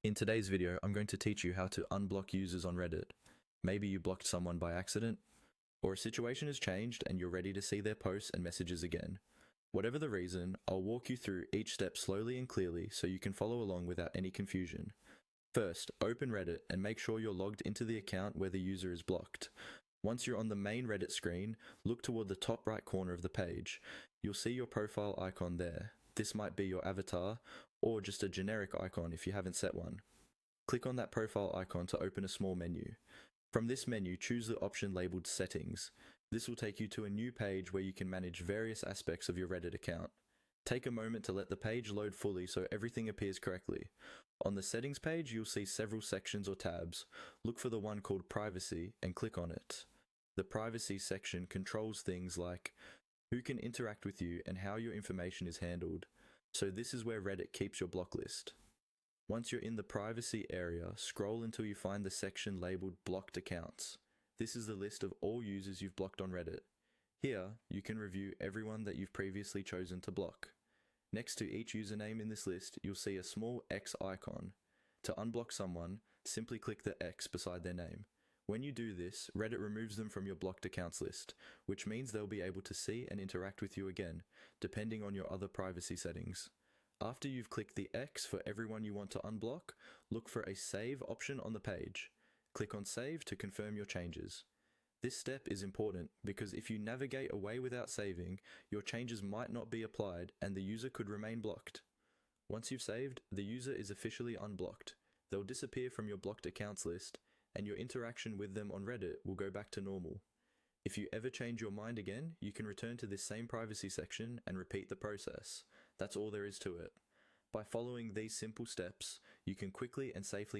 In today's video, I'm going to teach you how to unblock users on Reddit. Maybe you blocked someone by accident, or a situation has changed and you're ready to see their posts and messages again. Whatever the reason, I'll walk you through each step slowly and clearly so you can follow along without any confusion. First, open Reddit and make sure you're logged into the account where the user is blocked. Once you're on the main Reddit screen, look toward the top right corner of the page. You'll see your profile icon there. This might be your avatar, or just a generic icon if you haven't set one. Click on that profile icon to open a small menu. From this menu, choose the option labeled Settings. This will take you to a new page where you can manage various aspects of your Reddit account. Take a moment to let the page load fully so everything appears correctly. On the settings page, you'll see several sections or tabs. Look for the one called Privacy and click on it. The Privacy section controls things like who can interact with you and how your information is handled. So this is where Reddit keeps your block list. Once you're in the privacy area, scroll until you find the section labeled Blocked Accounts. This is the list of all users you've blocked on Reddit. Here, you can review everyone that you've previously chosen to block. Next to each username in this list, you'll see a small X icon. To unblock someone, simply click the X beside their name. When you do this, Reddit removes them from your blocked accounts list, which means they'll be able to see and interact with you again, depending on your other privacy settings. After you've clicked the X for everyone you want to unblock, look for a Save option on the page. Click on Save to confirm your changes. This step is important because if you navigate away without saving, your changes might not be applied and the user could remain blocked. Once you've saved, the user is officially unblocked. They'll disappear from your blocked accounts list, and your interaction with them on Reddit will go back to normal. If you ever change your mind again, you can return to this same privacy section and repeat the process. That's all there is to it. By following these simple steps, you can quickly and safely